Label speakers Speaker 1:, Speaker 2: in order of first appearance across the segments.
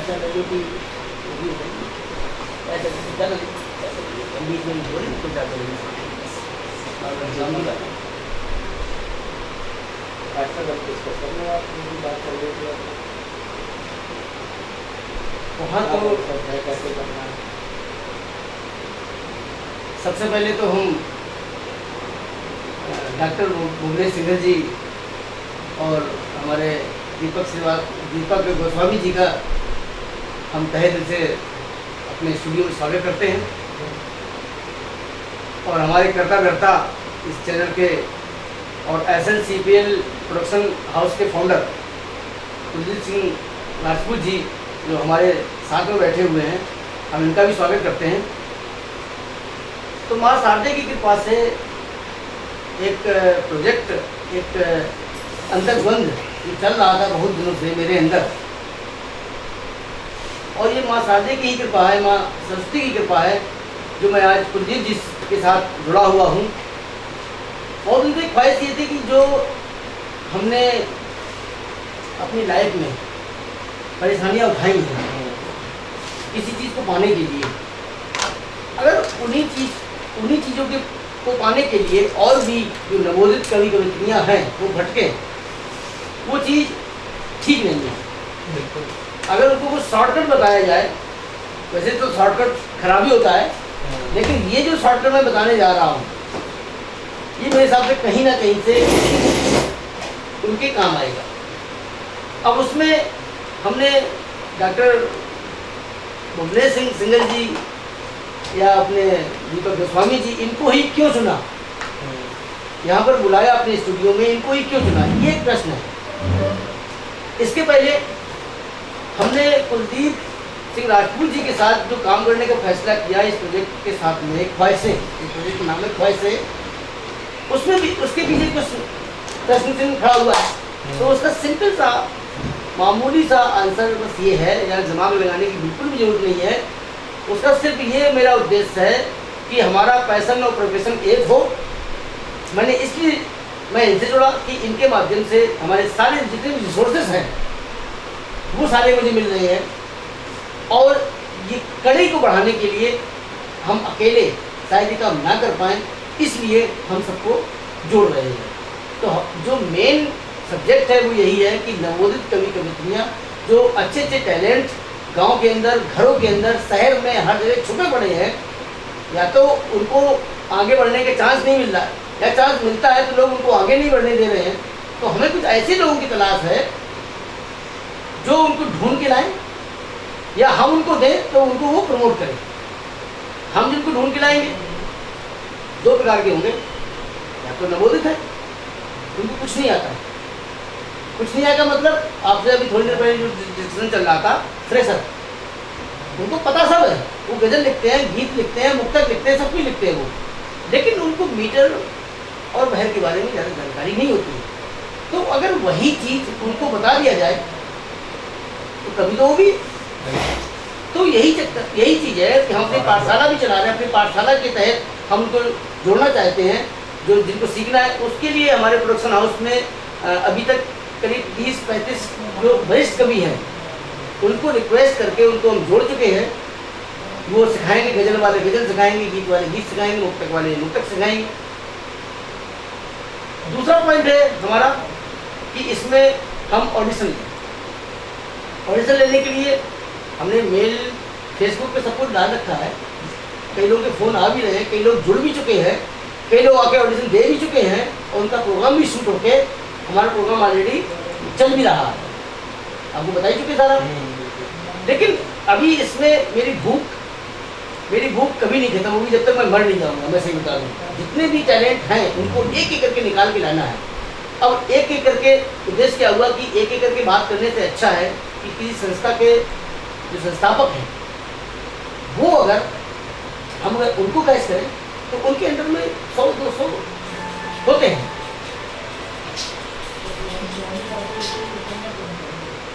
Speaker 1: चैनलों की ऐसे ज़्यादा बीच में बोले तो ज़्यादा और एग्जाम भी लगा ऐसा डिस्कस करना आप बात कर रहे थे वहाँ तो कैसे करना है। सबसे पहले तो हम डॉक्टर भुवनेश सिंह जी और हमारे दीपक गोस्वामी जी का हम तहे दिल से अपने स्टूडियो में स्वागत करते हैं और हमारे कर्ता इस चैनल के और SLCPL प्रोडक्शन हाउस के फाउंडर कुलदीप सिंह राजपूत जी जो हमारे साथ में बैठे हुए हैं, हम इनका भी स्वागत करते हैं। तो माँ शारदे की कृपा से एक प्रोजेक्ट, एक अंतर्द्वंद चल रहा था बहुत दिनों से मेरे अंदर, और ये माँ शारदे की ही कृपा है, माँ सरस्वती की कृपा है जो मैं आज कुलदीप जी के साथ जुड़ा हुआ हूँ। और उनकी ख्वाहिश ये थी कि जो हमने अपनी लाइफ में परेशानियाँ उठाई हैं किसी चीज़ को पाने के लिए, अगर उन्हीं चीज़ों को पाने के लिए और भी जो नवोदित कवि कवित्रियाँ हैं वो भटके, वो चीज़ ठीक नहीं है। बिल्कुल, अगर उनको कुछ शॉर्टकट बताया जाए, वैसे तो शॉर्टकट खराब ही होता है, लेकिन ये जो शॉर्टकट मैं बताने जा रहा हूँ ये मेरे हिसाब से कहीं ना कहीं से उनके काम आएगा। अब उसमें हमने डॉक्टर भुवनेश सिंह जी या अपने दीपक गोस्वामी जी, इनको ही क्यों चुना, यहाँ पर बुलाया अपने स्टूडियो में, इनको ही क्यों चुना, ये एक प्रश्न है। इसके पहले हमने कुलदीप सिंह राजपूत जी के साथ जो काम करने का फैसला किया इस प्रोजेक्ट के साथ में, ख्वाहिशें, इस प्रोजेक्ट का नाम है ख्वाहिशें, उसमें भी उसके पीछे कुछ प्रश्न चिन्ह खड़ा हुआ है। तो उसका सिंपल सा मामूली सा आंसर बस ये है, या दिमाग लगाने की बिल्कुल भी जरूरत नहीं है। उसका सिर्फ ये मेरा उद्देश्य है कि हमारा पैशन और प्रोफेशन एक हो। मैंने इसलिए मैं इनसे जुड़ा कि इनके माध्यम से हमारे सारे जितने भी रिसोर्सेज हैं वो सारे मुझे मिल रहे हैं, और ये कड़ी को बढ़ाने के लिए हम अकेले शायद ये काम ना कर पाएँ, इसलिए हम सबको जोड़ रहे हैं। तो जो मेन सब्जेक्ट है वो यही है कि नवोदित कवि कवित्रियाँ जो अच्छे अच्छे टैलेंट गांव के अंदर, घरों के अंदर, शहर में हर जगह छुपे पड़े हैं, या तो उनको आगे बढ़ने के चांस नहीं मिल रहा है, या चांस मिलता है तो लोग उनको आगे नहीं बढ़ने दे रहे हैं। तो हमें कुछ ऐसे लोगों की तलाश है जो उनको ढूंढ के लाएं, या हम उनको दें तो उनको वो प्रमोट करें। हम जिनको ढूंढ के लाएंगे दो प्रकार के होंगे, या तो नवोदित है, उनको कुछ नहीं आता है, कुछ नहीं आएगा मतलब आपसे अभी थोड़ी देर पहले जो डिस्कशन चल रहा था, फ्रेशर, उनको पता सब है, वो गज़ल लिखते हैं, गीत लिखते हैं, मुक्तक लिखते हैं, सब कुछ लिखते हैं वो, लेकिन उनको मीटर और बहर के बारे में ज़्यादा जानकारी नहीं होती है। तो अगर वही चीज़ उनको बता दिया जाए तो कभी तो वो भी, तो यही चीज़ है कि हम अपनी पाठशाला भी चला रहे हैं। अपनी पाठशाला के तहत हम उनको जोड़ना चाहते हैं, जो जिनको सीखना है। उसके लिए हमारे प्रोडक्शन हाउस में अभी तक करीब 30-35 जो वरिष्ठ कवि हैं उनको रिक्वेस्ट करके उनको हम जोड़ चुके हैं। वो सिखाएंगे, गज़ल वाले गज़ल सिखाएंगे, गीत वाले गीत सिखाएंगे, मुक्तक वाले मुक्तक सिखाएंगे। दूसरा पॉइंट है हमारा कि इसमें हम ऑडिशन लेने के लिए हमने मेल फेसबुक पे सब कुछ डाल रखा है। कई लोगों के फ़ोन आ भी रहे हैं, कई लोग जुड़ भी चुके हैं, कई लोग आके ऑडिशन दे भी चुके हैं, और उनका प्रोग्राम भी शूट होके हमारा प्रोग्राम ऑलरेडी चल भी रहा है, आपको बता ही चुके सारा। लेकिन अभी इसमें मेरी भूख कभी नहीं खत्म होगी जब तक मैं मर नहीं जाऊँगा। मैं सही बता दूँ, जितने भी टैलेंट हैं उनको एक एक करके निकाल के लाना है। अब एक एक करके उद्देश्य क्या हुआ कि एक एक करके बात करने से अच्छा है कि किसी संस्था के जो संस्थापक हैं वो अगर हम उनको कैश करें तो उनके अंदर में 100-200 होते हैं।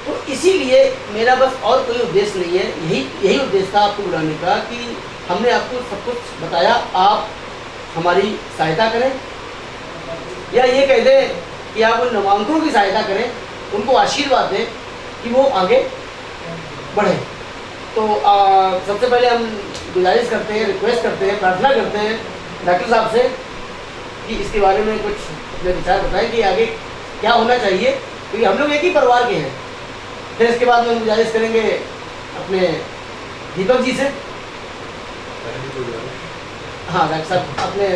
Speaker 1: तो इसीलिए मेरा बस और कोई उद्देश्य नहीं है, यही उद्देश्य था आपको बुलाने का कि हमने आपको सब कुछ बताया, आप हमारी सहायता करें, या ये कह दें कि आप उन नामांकनों की सहायता करें, उनको आशीर्वाद दें कि वो आगे बढ़े। तो सबसे पहले हम गुजारिश करते हैं, रिक्वेस्ट करते हैं, प्रार्थना करते हैं डॉक्टर साहब से कि इसके बारे में कुछ अपने विचार बताएं कि आगे क्या होना चाहिए, क्योंकि हम लोग एक ही परिवार के हैं। फिर इसके बाद में हम गुजारिश करेंगे अपने दीपक जी से। हाँ डॉक्टर साहब अपने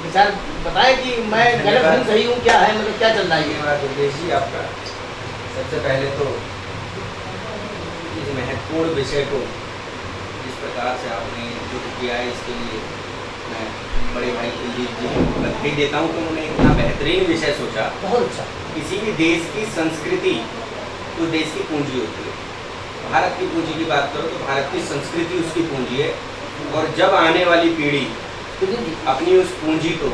Speaker 1: विचार बताएं कि मैं गलत हूँ सही हूँ, क्या है, मतलब क्या चल रहा है।
Speaker 2: धन्यवाद दुर्गेश जी आपका। सबसे पहले तो इस महत्वपूर्ण विषय को जिस प्रकार से आपने जो किया है इसके लिए मैं बड़े भाई कुलदीप जी को बधाई देता हूँ कि उन्होंने इतना बेहतरीन विषय सोचा।
Speaker 1: बहुत अच्छा।
Speaker 2: किसी भी देश की संस्कृति उस देश की पूंजी होती है। भारत की पूंजी की बात करो तो भारत की संस्कृति उसकी पूंजी है, और जब आने वाली पीढ़ी अपनी उस पूंजी को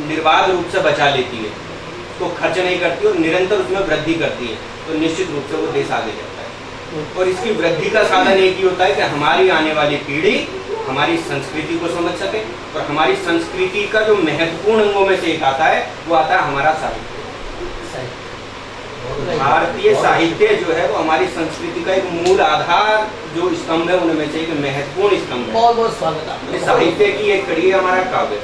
Speaker 2: निर्बाध रूप से बचा लेती है, उसको खर्च नहीं करती और निरंतर उसमें वृद्धि करती है, तो निश्चित रूप से वो देश आगे जाता है। और इसकी वृद्धि का साधन एक ही होता है कि हमारी आने वाली पीढ़ी हमारी संस्कृति को समझ सके, और हमारी संस्कृति का जो महत्वपूर्ण अंगों में से एक आता है वो आता है हमारा साहित्य। भारतीय साहित्य जो है वो हमारी संस्कृति का एक मूल आधार जो स्तंभ है उनमें से एक महत्वपूर्ण स्तंभ है।
Speaker 1: बहुत बहुत स्वागत है।
Speaker 2: साहित्य की एक कड़ी है हमारा काव्य,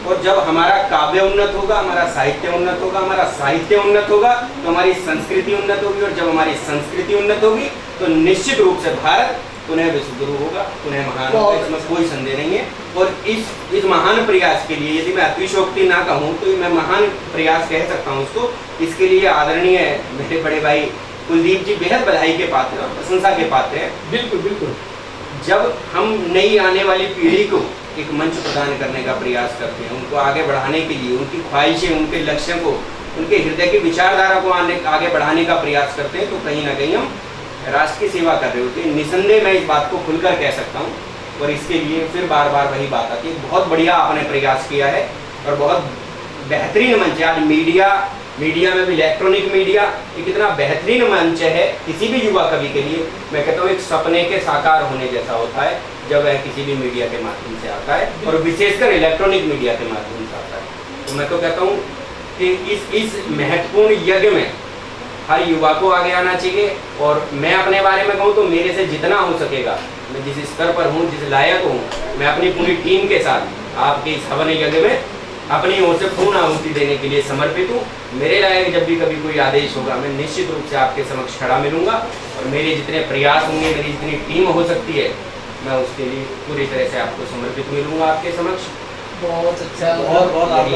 Speaker 2: और जब हमारा काव्य उन्नत होगा, हमारा साहित्य उन्नत होगा, हमारा साहित्य उन्नत होगा तो हमारी संस्कृति उन्नत होगी, और जब हमारी संस्कृति उन्नत होगी तो निश्चित रूप से भारत पुनः विश्वगुरु होगा, पुनः महान होगा, इसमें कोई संदेह नहीं है। और इस महान प्रयास के लिए यदि मैं अतिशयोक्ति ना कहूँ तो मैं महान प्रयास कह सकता हूँ उसको। इसके लिए आदरणीय मेरे बड़े भाई कुलदीप जी बेहद बधाई के पात्र और प्रशंसा के पात्र हैं।
Speaker 1: बिल्कुल बिल्कुल।
Speaker 2: जब हम नई आने वाली पीढ़ी को एक मंच प्रदान करने का प्रयास करते हैं, उनको आगे बढ़ाने के लिए, उनकी ख्वाहिशें, उनके लक्ष्यों को, उनके हृदय की विचारधारा को आगे बढ़ाने का प्रयास करते हैं, तो कहीं ना कहीं हम राष्ट्र की सेवा कर रहे होते हैं। निसंदेह मैं इस बात को खुलकर कह सकता हूँ, और इसके लिए फिर बार बार वही बात आती है। बहुत बढ़िया आपने प्रयास किया है और बहुत बेहतरीन मंच है। आज मीडिया में भी इलेक्ट्रॉनिक मीडिया एक इतना बेहतरीन मंच है किसी भी युवा कवि के लिए। मैं कहता हूँ एक सपने के साकार होने जैसा होता है जब वह किसी भी मीडिया के माध्यम से आता है, और विशेषकर इलेक्ट्रॉनिक मीडिया के माध्यम से आता है। तो मैं तो कहता हूँ कि इस महत्वपूर्ण यज्ञ में हर युवा को आगे आना चाहिए। और मैं अपने बारे में कहूँ तो मेरे से जितना हो सकेगा, मैं जिस स्तर पर हूँ, जिस लायक हूँ, मैं अपनी पूरी टीम के साथ आपके इस हवन यज्ञ में अपनी ओर से पूर्ण आहुति देने के लिए समर्पित हूँ। मेरे लायक जब भी कभी कोई आदेश होगा मैं निश्चित रूप से आपके समक्ष खड़ा मिलूंगा, और मेरे जितने प्रयास होंगे, मेरी जितनी टीम हो सकती है, मैं उसके लिए पूरी तरह से आपको समर्पित मिलूंगा आपके समक्ष।
Speaker 1: बहुत अच्छा। बहुत बहुत आपका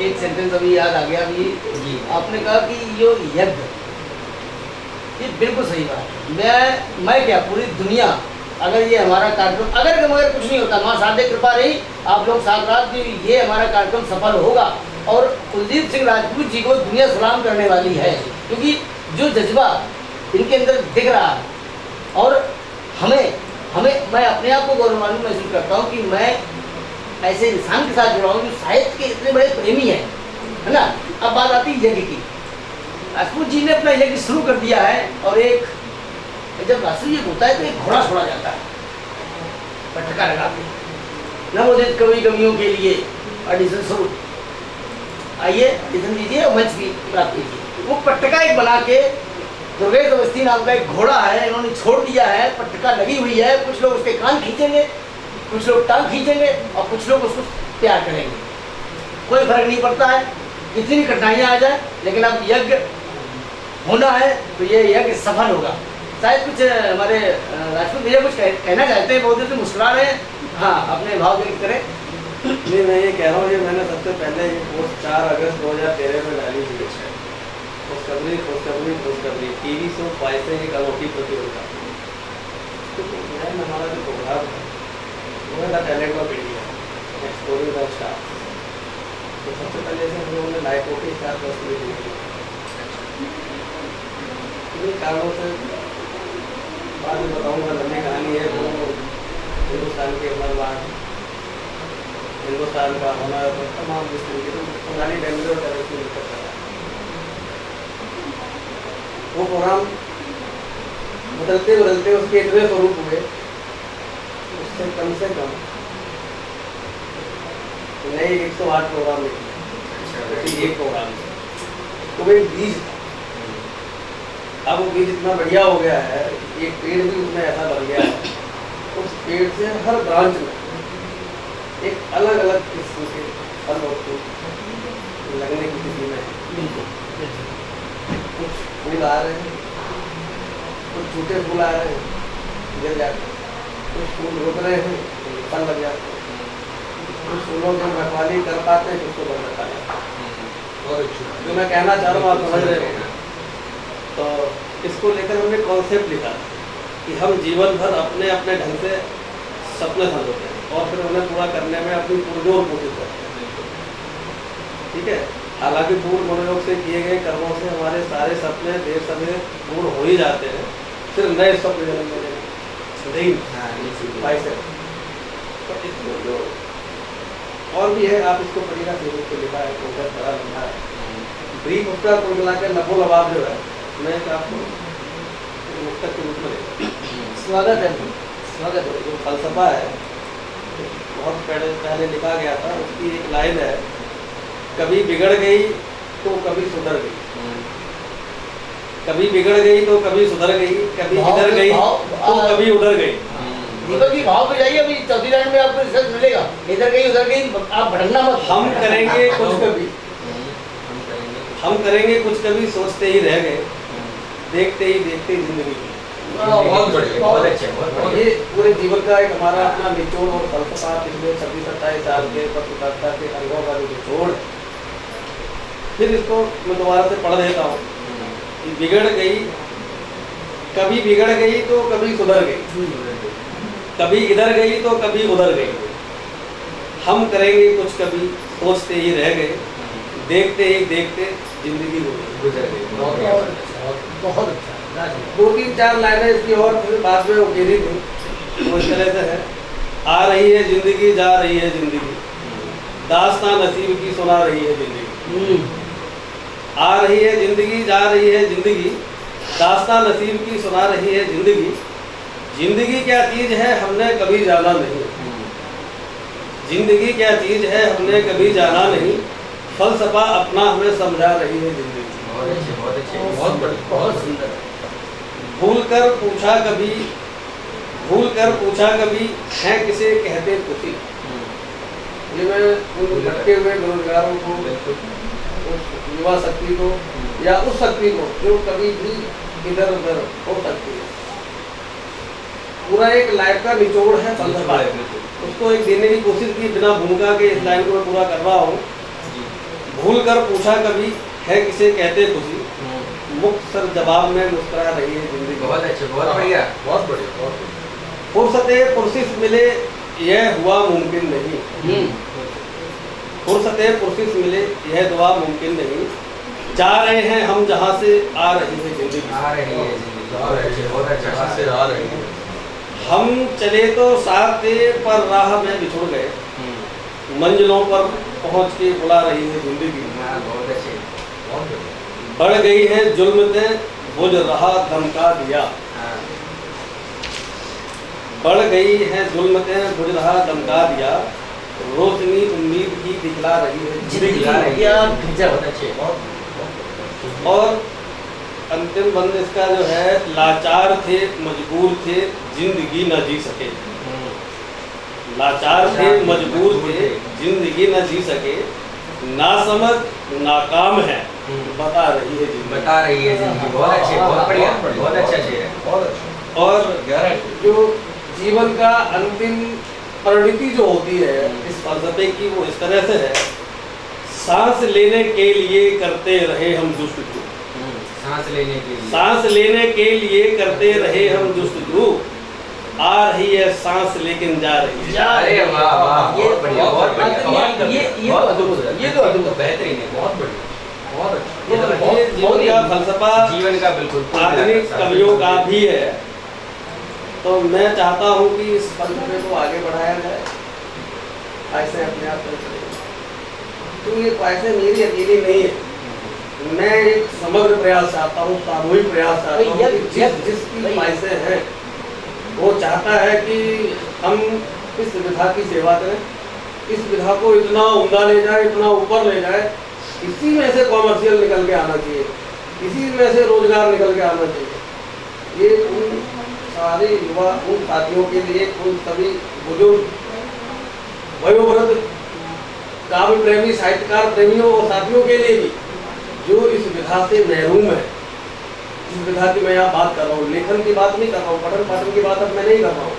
Speaker 1: एक सेंटेंस अभी याद आ गया अभी जी। आपने कहा कि यो यज्ञ, ये बिल्कुल सही बात है। मैं क्या पूरी दुनिया, अगर ये हमारा कार्यक्रम अगर कुछ नहीं होता, माँ साधे कृपा रही, आप लोग साथ रात ये हमारा कार्यक्रम सफल होगा, और कुलदीप सिंह राजपूत जी को दुनिया सलाम करने वाली है, क्योंकि जो जज्बा इनके अंदर दिख रहा है, और हमें मैं अपने आप को गौरवान्वित महसूस करता हूँ कि मैं ऐसे इंसान के साथ जुड़ा हूँ जो साहित्य के इतने बड़े प्रेमी हैं, है ना। अब बात आती है यज्ञ की। राजपूत जी ने अपना यज्ञ शुरू कर दिया है, और जब राष्ट्रीय यज्ञ होता है तो एक घोड़ा छोड़ा जाता है पटका लगा के। नवोदित कवियों के लिए ऑडिशन शुरू, आइए ऑडिशन दीजिए और मंच की प्राप्त कीजिए। वो पटका एक बना के दुर्गेश अवस्थी नाम का एक घोड़ा है, इन्होंने छोड़ दिया है, पटका लगी हुई है। कुछ लोग उसके कान खींचेंगे, कुछ लोग टांग खींचेंगे, और कुछ लोग उसको प्यार करेंगे। कोई फर्क नहीं पड़ता है, कितनी भी कठिनाइयाँ आ जाए, लेकिन अब यज्ञ होना है तो ये यज्ञ सफल होगा। शायद कुछ हमारे राजपूत भैया कुछ कहना चाहते हैं, बहुत देर से मुस्कुरा रहे हैं। हाँ, अपने भाव व्यक्त करें।
Speaker 3: नहीं, मैं ये कह रहा हूँ, ये मैंने सबसे पहले ये पोस्ट 4 अगस्त 2013 में डाली थी। खुशखबरी टीवी शो पैसे एक अनोखी प्रतियोगिता। तो हमारा जो प्रोग्राम है वो है the talent of India, exploring the star. तो सबसे पहले से हम लोगों ने लाइफ के स्टार बस ली थी। इन्हीं कारणों से बाद में बताऊँगा, लंबी कहानी है। वो हिंदुस्तान के मरवान, हिंदुस्तान का होना, तमाम जिस तरीके से पुरानी बेंगलोर तरक्की करता है। वो प्रोग्राम बदलते बदलते उसके इतने स्वरूप हुए, उससे कम नए 108 प्रोग्राम लिखे एक प्रोग्राम से। तो वो एक बीज था। अब वो बीज इतना बढ़िया हो गया है, एक पेड़ भी उसमें ऐसा बन गया है, उस पेड़ से हर ब्रांच में एक अलग अलग किस्म के फल और फूल लगने की स्थिति में है। कुछ फूल आ रहे हैं, कुछ छोटे फूल आ रहे हैं, गिर जाते हैं, कुछ फूल रुक रहे हैं, फल लग जाते हैं, कुछ फूलों की रखवाली कर पाते हैं, कुछ को बंद रखा जाता है। जो मैं कहना चाह रहा हूँ आप समझ रहे हो। तो इसको लेकर हमने कॉन्सेप्ट लिखा कि हम जीवन भर अपने अपने ढंग से सपने संजोते हैं और फिर उन्हें पूरा करने में अपनी पुरजोर कोशिश करते हैं। ठीक है, हालांकि पूर्ण मनोयोग से किए गए कर्मों से हमारे सारे सपने देर समय पूर्ण हो ही जाते हैं, फिर नए सपने जन्म में नहीं बाइसेप। तो इसमें जो और भी है, आप इसको पढ़िएगा, फेसबुक पे लिखा है, प्रोफेसर बड़ा लिखा है, ब्रीफ उसका कुल मिला के लबो लबाब जो है मैं आपको मुक्तक के रूप में लेता हूं।
Speaker 1: स्वागत है, स्वागत है।
Speaker 3: जो फलसफा है बहुत पहले लिखा गया था, उसकी एक लाइन है, कभी बिगड़ गई तो कभी सुधर गई, कभी बिगड़ गई तो कभी सुधर गई, कभी इधर गई तो कभी उधर गई।
Speaker 1: दीपक जी भाव पे जाइए, अभी चौथी लाइन में आपको रिजल्ट मिलेगा, इधर गई उधर गई, आप भटकना मत।
Speaker 3: हम करेंगे कुछ कभी, हम करेंगे कुछ कभी, सोचते ही रह गए, देखते ही देखते जिंदगी की।
Speaker 2: बहुत बढ़िया, बहुत अच्छे, बहुत बढ़िया।
Speaker 3: ये पूरे जीवन का एक हमारा अपना निचोड़ और फलसफा पिछले 26-27 साल के पत्रकारिता के अनुभव का जो निचोड़। फिर इसको मैं दोबारा से पढ़ देता हूँ कि बिगड़ गई, कभी बिगड़ गई तो कभी सुधर गई, कभी इधर गई तो कभी उधर गई, हम करेंगे कुछ कभी, सोचते ही रह गए, देखते ही देखते जिंदगी गुजर गई।
Speaker 1: बहुत अच्छा।
Speaker 3: 2-3-4 लाइनें इसकी और फिर बाद में उकेरी थी, वो इस तरह से है। आ रही है जिंदगी, जा रही है जिंदगी, दास्तां नसीब की सुना रही है जिंदगी। आ रही है जिंदगी, जा रही है जिंदगी, दास्तां नसीब की सुना रही है जिंदगी। जिंदगी क्या चीज है हमने कभी जाना नहीं, जिंदगी क्या चीज है हमने कभी जाना नहीं, फलसफा अपना हमें समझा रही है जिंदगी।
Speaker 2: बहुत अच्छे, बहुत अच्छे, बहुत बढ़िया,
Speaker 1: बहुत सुंदर।
Speaker 3: भूल कर पूछा कभी, भूल कर पूछा कभी, है किसे कहते खुशी। ये मैं उन भटके हुए बेरोजगारों को, उस युवा शक्ति को या उस शक्ति को जो कभी भी इधर उधर हो सकती है, पूरा एक लाइफ का निचोड़ है फलसफा, उसको एक देने की कोशिश की बिना भूमिका के। इस लाइन को मैं पूरा कर रहा हूँ। भूल कर पूछा कभी, है किसे कहते खुशी, मुक्त सर जवाब में मुस्कुरा रही है जिंदगी।
Speaker 2: बहुत अच्छे, बहुत बढ़िया, बहुत बढ़िया, बहुत बढ़िया।
Speaker 3: फुर्सते पुरसिस मिले यह हुआ मुमकिन नहीं, फुर्सते पुरसिस मिले यह दुआ मुमकिन नहीं, जा रहे हैं हम जहाँ से आ रही है जिंदगी।
Speaker 2: आ रही है जिंदगी, बहुत अच्छे, बहुत अच्छा,
Speaker 4: जहाँ से आ रही है।
Speaker 3: हम चले तो साथ थे पर राह में बिछुड़ गए, मंजिलों पर पहुँच के बुला रही है जिंदगी।
Speaker 2: बहुत अच्छे,
Speaker 4: बहुत बढ़िया।
Speaker 3: बढ़ गई है जुल्मते बुझ रहा धमका दिया, बढ़ गई है जुल्मते बुझ रहा धमका दिया, रोशनी उम्मीद की दिखला रही है
Speaker 1: जिंदगी
Speaker 2: दिखला रही है।
Speaker 1: क्या गजब।
Speaker 2: बहुत अच्छे,
Speaker 3: और अंतिम बंद इसका जो है, लाचार थे मजबूर थे जिंदगी न जी सके, लाचार थे मजबूर थे जिंदगी न जी सके, नासमझ नाकाम है बता रही है जिंदगी।
Speaker 2: बता रही है जिंदगी। बहुत अच्छे, बहुत बढ़िया, बहुत अच्छा शेर है।
Speaker 4: बहुत अच्छा।
Speaker 3: और
Speaker 4: गहरा
Speaker 3: जो जीवन का अंतिम परिणति जो होती है इस फलसफे की, वो इस तरह से है, सांस लेने के लिए करते रहे हम जुस्तजू,
Speaker 2: सांस लेने के लिए,
Speaker 3: सांस लेने के लिए करते रहे हम जुस्तजू, आ रही है सांस लेकिन जा रही है।
Speaker 2: अरे वाह वाह,
Speaker 1: ये
Speaker 2: बहुत बढ़िया, बहुत बढ़िया,
Speaker 1: ये तो अद्भुत है, ये तो अद्भुत है।
Speaker 2: बेहतरीन है,
Speaker 4: बहुत बढ़िया, बहुत अच्छा।
Speaker 3: ये जीवन का फलसफा
Speaker 2: जीवन का बिल्कुल
Speaker 3: आधुनिक कवियों का भी है। तो मैं चाहता हूँ कि इस फलसफे को आगे बढ़ाया जाए, ऐसे अपने आप चल चलेगा। तो ये पैसे मेरी अकेली नहीं है, मैं एक समग्र प्रयास चाहता हूँ, सामूहिक प्रयास चाहता हूँ कि जिसकी पैसे हैं वो चाहता है कि हम इस विधा की सेवा करें, इस विधा को इतना उमदा ले जाए, इतना ऊपर ले जाए इसी में से कॉमर्शियल निकल के आना चाहिए, इसी में से रोजगार निकल के आना चाहिए। ये उन सारे युवा, उन साथियों के लिए, उन सभी बुजुर्ग, वयोवृद्ध, काव्य प्रेमी, साहित्यकार प्रेमियों और साथियों के लिए भी जो इस विधा से महरूम है, जिस विधा की मैं यहाँ बात कर रहा हूँ, लेखन की बात नहीं कर रहा हूँ, पठन पाठन की बात अब मैं नहीं कर रहा हूँ।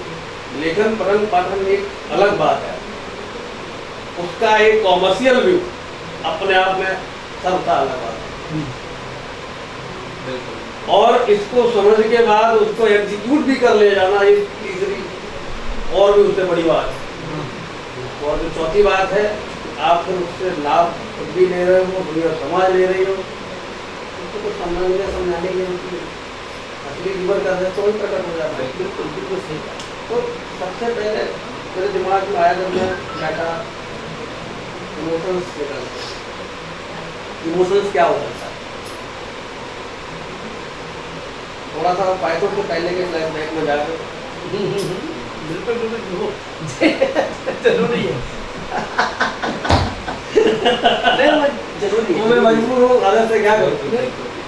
Speaker 3: लेखन पठन पाठन एक अलग बात है, उसका एक कॉमर्शियल व्यू अपने आप में सबका अलग बात है।
Speaker 2: बिल्कुल।
Speaker 3: और इसको समझ के बाद उसको एग्जीक्यूट भी कर ले जाना, ये तीसरी और भी उससे बड़ी बात है। और जो चौथी बात है, आप फिर उससे लाभ खुद भी ले रहे हो, दुनिया समाज ले रही हो, उसको तो समझाने की असली जीवन का रहस्य वही प्रकट हो जाता है।
Speaker 1: बिल्कुल बिल्कुल सही बात।
Speaker 3: तो सबसे पहले मेरे दिमाग में आया जब मैं बैठा, इमोशंस निकलते, इमोशंस क्या हो सकता है। थोड़ा सा पाइथन से पहले के फ्लैशबैक में जाकर
Speaker 1: बिल्कुल बिल्कुल जरूरी है। नहीं वो जरूरी
Speaker 3: तो
Speaker 1: है।
Speaker 3: मैं मजबूर हूँ, अगर से क्या करूँ।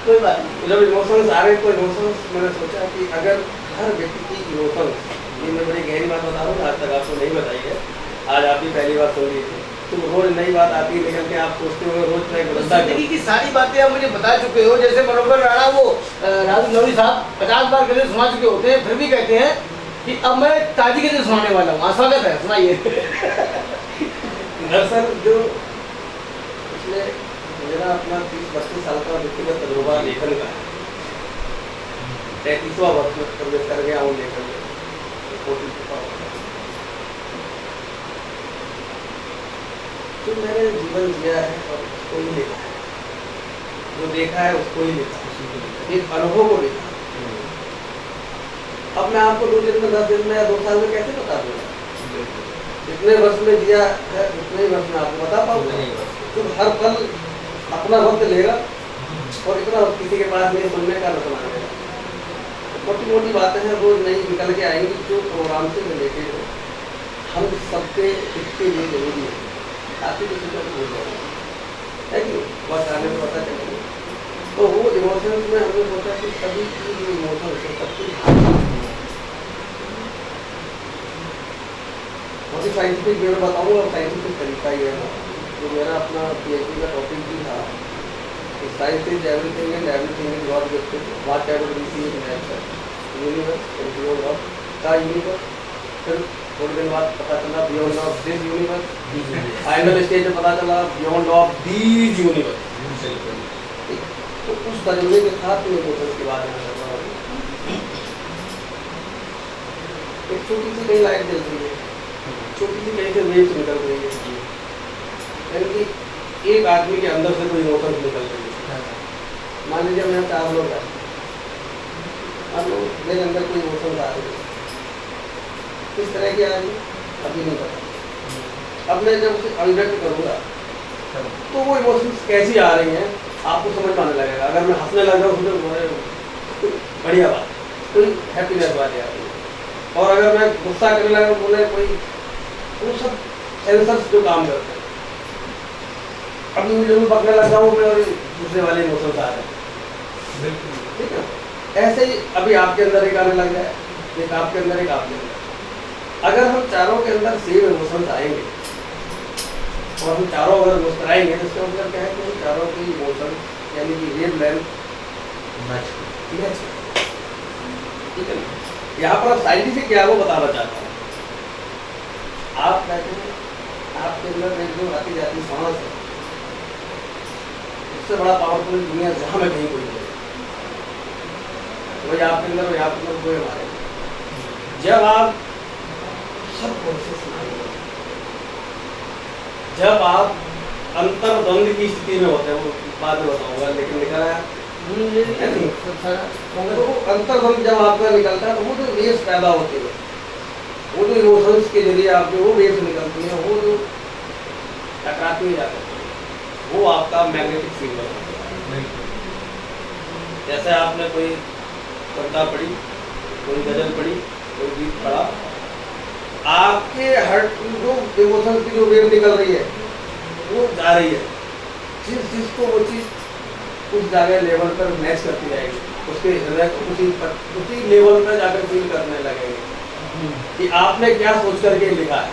Speaker 1: कोई बात नहीं।
Speaker 3: जब इमोशंस आ रहे, तो इमोशंस मैंने सोचा कि अगर हर व्यक्ति की इमोशंस, ये मैं बड़ी गहरी बात बता रहा हूँ, आज तक आपको नहीं बताई है, आज आप ही पहली बार सुन ली थी। तो रोज नई बात आती है, निकल के आप सोचते हो रोज का एक बदलता
Speaker 1: जिंदगी की सारी बातें आप मुझे बता चुके हो। जैसे मनोहर राणा वो राजू नवरी साहब 50 बार गजल सुना चुके होते हैं, फिर भी कहते हैं कि अब मैं ताजी गजल सुनाने वाला हूँ। स्वागत है, सुनाइए।
Speaker 3: दरअसल जो पिछले मेरा अपना 30-32 साल का व्यक्तिगत तजुर्बा लेखन का है, 33वां वर्ष में प्रवेश कर गया हूँ लेखन में, कोटि चुका हूँ। जो मैंने जीवन जिया है और उसको ही लिखा है, जो देखा है उसको ही लिखा है, एक अनुभव को लिखा है। अब मैं आपको 2 दिन में, 10 दिन में या 2 साल में कैसे बता दूंगा? जितने वर्ष में जिया है उतने ही वर्ष में आपको बता पाऊंगा। तो हर पल अपना वक्त लेगा और इतना वक्त किसी के पास नहीं सुनने का, न सुनाने का। मोटी मोटी बातें हैं, रोज नई निकल के आएंगी, जो प्रोग्राम से रिलेटेड हो, हम सबके इसके लिए जरूरी है। काफ़ी किसी को भूल जाएगा है कि बस आने में पता चलेगा। तो वो इमोशंस में हमने सोचा कि सभी की जो इमोशंस है सबकी बहुत ही साइंटिफिक वे में बताऊँगा, और साइंटिफिक तरीका ही है। जो मेरा अपना PhD का टॉपिक भी था, science is everything and everything is not gifted, whatever we see in nature, universe and beyond of the universe. फिर थोड़े दिन बाद पता चला beyond of this universe, final stage में पता चला बियॉन्ड ऑफ दीज यूनिवर्स। तो उस तजुर्बे के साथ मैं इमोशंस की बात कर रहा हूँ। एक छोटी सी कहीं लाइट जल रही है, छोटी सी कहीं से वेव्स निकल रही है, यानी कि एक आदमी के अंदर से कोई इमोशंस निकल रही है। मान लीजिए मैं 4 लोग हैं, मान लो मेरे अंदर कोई इमोशंस आ रही है, किस तरह की आ रही है अभी नहीं पता। अब मैं जब उसे अभिव्यक्त करूँगा तो वो इमोशंस कैसी आ रही हैं आपको समझ में आने लगेगा। अगर मैं हंसने लग जाऊँ तो बढ़िया बात, कोई हैप्पीनेस वाली आ रही है। और अगर मैं गुस्सा करने लगा, बोले कोई, वो सब सेंसर्स जो काम करते हैं। अभी जरूर पकड़ने लग जाऊँ मैं और दूसरे वाले इमोशंस आ रहे हैं, ठीक है। ऐसे ही अभी आपके अंदर एक आने लग जाए, एक आपके अंदर, एक आपके अंदर। अगर हम चारों के अंदर सेम इमोशंस आएंगे और हम चारों अगर मुस्कुराएंगे, तो इसका मतलब क्या है कि चारों की इमोशंस यानी कि वेव लेंथ ठीक है। यहाँ पर साइंटिफिक क्या है वो बताना चाहता हूँ। आप कहते हैं आपके अंदर एक जो आती जाती सांस है, उससे बड़ा पावरफुल दुनिया जहाँ में कहीं कोई नहीं, वही आपके अंदर, वही आपके अंदर, कोई हमारे। जब आप सब प्रोसेस, जब आप अंतर्द्वंद की स्थिति में होते हैं, वो बाद में बताऊंगा, लेकिन निकला है तो अंतर्द्वंद जब आपका निकलता है तो वो जो वेव्स पैदा होती है, वो जो इमोशंस के जरिए आप जो वो वेव्स निकलती हैं, वो जो टकराती हुई जाती है, वो आपका मैग्नेटिक फील्ड होता है। जैसे आपने कोई कविता पढ़ी, कोई गजल पढ़ी, कोई गीत पढ़ा, आपके हर जो इमोशंस की जो वेव निकल रही है वो जा रही है, जिसको वो चीज़ उस जगह लेवल पर मैच करती जाएगी, उसके हृदय को उसी लेवल पर जाकर फील करने लगेंगे कि आपने क्या सोच करके लिखा है।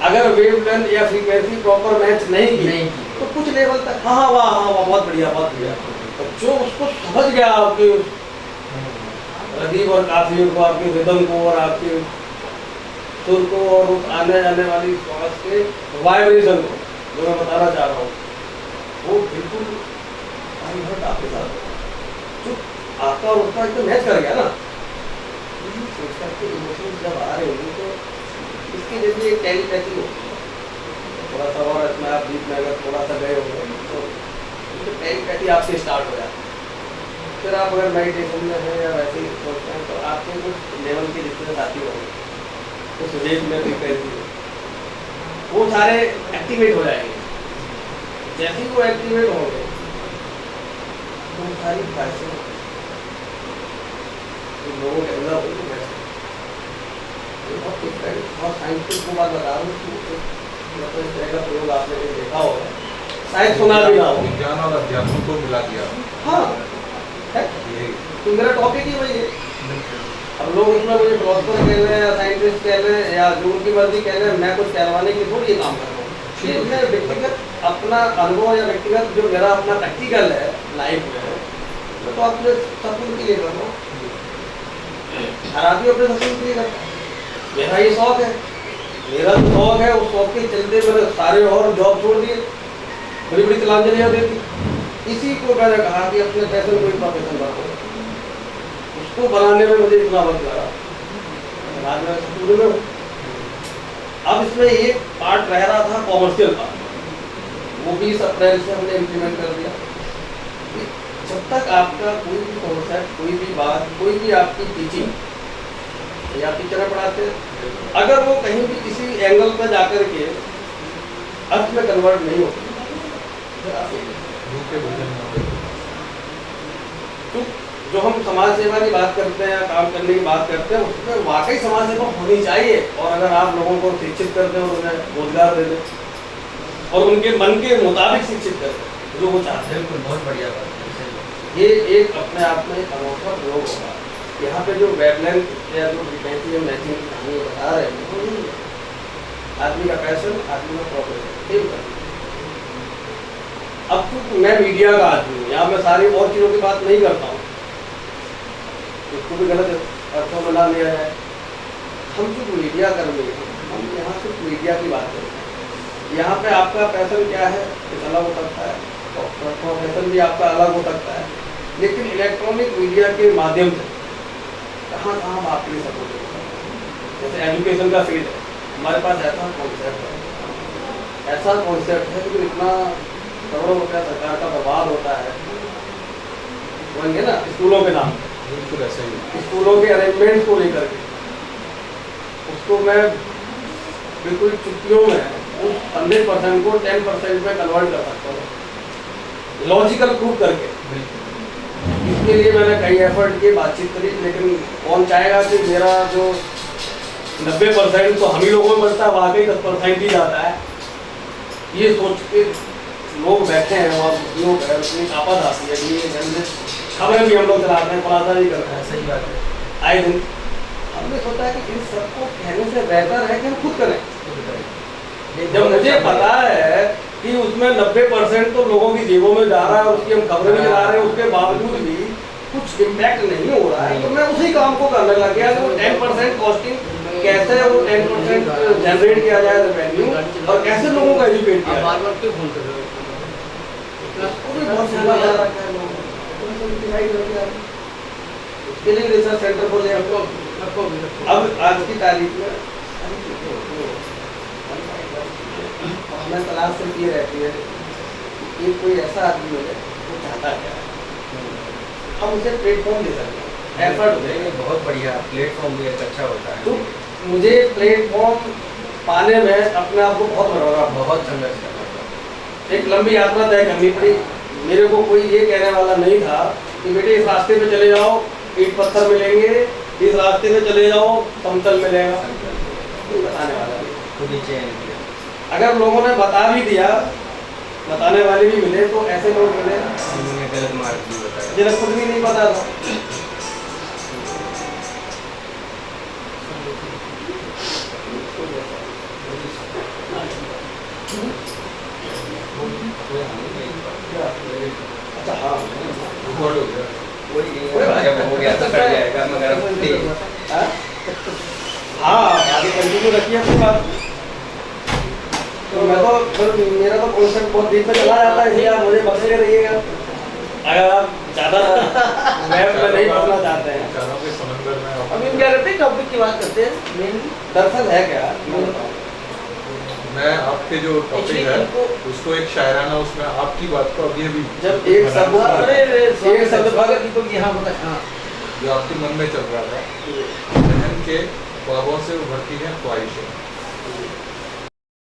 Speaker 3: अगर वेवलेंथ या फ्रीक्वेंसी प्रॉपर मैच नहीं की तो कुछ लेवल तक हाँ वाह बहुत बढ़िया बहुत बढ़िया, तो जो उसको समझ गया आपके रदीफ और काफियों को, आपके रिदम को और आपके सुर को और उस आने जाने वाली श्वास के वाइब्रेशन को, जो मैं बताना चाह रहा हूँ, वो बिल्कुल आपके साथ जो आपका और उसका एकदम मैच कर गया ना, सोच करके इमोशंस जब आ रहे होंगे तो इसके जरिए एक टेलीपैथी होती है। थोड़ा सा और इसमें आप बीच में अगर थोड़ा सा गए होंगे तो टेलीपैथी आपसे स्टार्ट हो जाती है। फिर आप अगर मेडिटेशन में हैं या वैसे ही सोचते हैं तो आपके कुछ लेवल की डिफरेंस आती होगी, उस रेट में फ्रीक्वेंसी वो सारे एक्टिवेट हो जाएंगे। जैसे ही वो एक्टिवेट होंगे तो सारी ख्वाहिशें लोगों के अंदर होगी। बहुत साइंटिफिक को बात बता रहा हूँ कि मतलब इस तरह का प्रयोग आपने कहीं देखा होगा, शायद सुना भी ना हो।
Speaker 4: विज्ञान और अध्यात्म को मिला दिया।
Speaker 3: हाँ है, तो मेरा टॉपिक ही वही है। अब लोग इसमें मुझे फिलोसफर कह रहे हैं या साइंटिस्ट कह रहे हैं या जो उनकी मर्जी कह रहे हैं, मैं कुछ कहलवाने के लिए थोड़ी ये काम कर रहा हूँ। ये मैं व्यक्तिगत अपना अनुभव या व्यक्तिगत जो मेरा अपना प्रैक्टिकल है लाइफ में, तो अपने सपने के लिए कर रहा हूँ। हर आदमी अपने सपने के लिए करता है। मेरा ये शौक है, मेरा जो शौक है उस शौक के चलते मैंने सारे और जॉब छोड़ दिए, बड़ी बड़ी तिलांजलियाँ दे दी। इसी को मैंने कहा कि अपने पैशन को ही प्रोफेशन बनाओ, उसको बनाने में मुझे इतना वक्त लगा, आज मैं स्टूडियो में हूँ। अब इसमें एक पार्ट रह रहा था कॉमर्शियल पार्ट, वो भी इस अप्रैल से हमने इम्प्लीमेंट कर दिया कि जब तक आपका कोई भी कॉन्सेप्ट, कोई भी बात, कोई भी आपकी टीचिंग या टीचर पढ़ाते हैं, अगर वो कहीं भी किसी एंगल पर जाकर के अर्थ में कन्वर्ट नहीं होती तो जो हम समाज सेवा की बात करते हैं, काम करने की बात करते हैं, उसमें वाकई समाज सेवा होनी चाहिए। और अगर आप लोगों को शिक्षित करते हैं और उन्हें रोजगार दे दें और उनके मन के मुताबिक शिक्षित करते हैं जो वो चाहते हैं,
Speaker 1: बिल्कुल बहुत बढ़िया बात।
Speaker 3: ये एक अपने आप में एक अनोखा प्रयोग होगा। यहाँ पे जो वेवलेंथ या जो फ्रीक्वेंसी या मैचिंग की कहानी बता रहे हैं वो नहीं है। आदमी का पैशन, आदमी का प्रोफेशन। अब तो मैं मीडिया का आदमी हूँ, यहाँ मैं सारी और चीज़ों की बात नहीं करता हूँ, इसको भी गलत अर्थों में ना लिया जाए। हम जो मीडिया कर्मी हैं, हम यहाँ सिर्फ मीडिया की बात करते हैं। यहाँ पे आपका पैशन क्या है कुछ अलग हो सकता है, प्रोफेशन भी आपका अलग हो सकता है, लेकिन इलेक्ट्रॉनिक मीडिया के माध्यम से कहाँ कहाँ हम आपके लिए सपोर्ट कर सकते हैं। जैसे एजुकेशन का फील्ड है, हमारे पास ऐसा कॉन्सेप्ट है कि इतना करोड़ों रुपया सरकार का बर्बाद होता है बोलेंगे ना स्कूलों के नाम,
Speaker 4: बिल्कुल ऐसा ही।
Speaker 3: स्कूलों के अरेंजमेंट को लेकर के उसको मैं बिल्कुल चुटकियों में उस 100% को 10% में कन्वर्ट कर सकता हूँ, लॉजिकल प्रूफ करके। इसके लिए मैंने कई एफर्ट किए, बातचीत करी, लेकिन कौन चाहेगा कि मेरा जो 90% तो हम ही लोगों में बढ़ता है, वाकई 10% ही जाता है। ये सोच के लोग बैठे हैं और लोग अपनी आपस आती है कि ये खबरें भी हम लोग चलाते हैं, खुलासा भी करते हैं।
Speaker 1: सही बात है।
Speaker 3: आए दिन हमने सोचा है कि इन सबको कहने से बेहतर है कि हम खुद करें। जब मुझे पता है कि उसमें 90% तो लोगों की जेबों में जा रहा है और उसकी हम खबरें भी चला रहे हैं, उसके बावजूद भी कुछ इम्पैक्ट नहीं हो रहा है, तो मैं उसी काम को करने लग गया कि वो 10% कॉस्टिंग कैसे वो 10% जनरेट किया जाए रेवेन्यू और कैसे लोगों को एजुकेट किया
Speaker 1: बार बार क्यों फोन कर रहे हो?
Speaker 3: उसके लिए रिसर्च सेंटर खोले हमको। अब आज की तारीख में हमें तलाश सिर्फ ये रहती है कि कोई ऐसा आदमी मिले वो चाहता क्या है, हम उसे प्लेटफॉर्म दे सकते हैं, एफर्ट देंगे।
Speaker 1: बहुत बढ़िया प्लेटफॉर्म भी एक अच्छा होता है।
Speaker 3: तो मुझे प्लेटफॉर्म पाने में अपने आप को बहुत
Speaker 1: संघर्ष करना पड़ा,
Speaker 3: एक लंबी यात्रा तय करनी पड़ी। मेरे को कोई ये कहने वाला नहीं था कि बेटे इस रास्ते पे चले जाओ ईंट पत्थर मिलेंगे, इस रास्ते पे चले जाओ समतल मिलेगा, कोई बताने वाला नहीं।
Speaker 1: खुद ही चयन किया।
Speaker 3: अगर लोगों ने बता भी दिया बताने वाले भी मिले तो ऐसे लोग मिले
Speaker 2: उन्होंने गलत मार्ग भी बताया।
Speaker 3: जिन्हें खुद भी नहीं पता था। अच्छा हाँ
Speaker 4: रिकॉर्ड हो गया।
Speaker 2: जब हो गया तो कट जाएगा मगर अब तेज।
Speaker 3: हाँ आगे कंटिन्यू रखिए अपनी बात। तो मैं तो फिर मेरा तो कॉन्सेप्ट बहुत डीप में चला जाता है, इसलिए आप मुझे बख्शे रहिएगा अगर आप ज़्यादा मैप में नहीं फंसना चाहते हैं।
Speaker 4: विचारों के समंदर में आप-
Speaker 1: अभी हम क्या करते हैं, टॉपिक की बात करते हैं मेनली।
Speaker 3: दरअसल है क्या मैं बताऊं।
Speaker 4: मैं आपके जो टॉपिक
Speaker 1: Actually,
Speaker 4: है
Speaker 1: इनको-
Speaker 4: उसको एक शायराना उसमें आपकी बात को अभी अभी
Speaker 3: जब एक शब्द
Speaker 1: एक शब्द स्वागत की तो यहाँ होता है। हाँ
Speaker 4: जो आपके मन में चल रहा था, जहन के ख्वाबों से उभरती है ख्वाहिशें।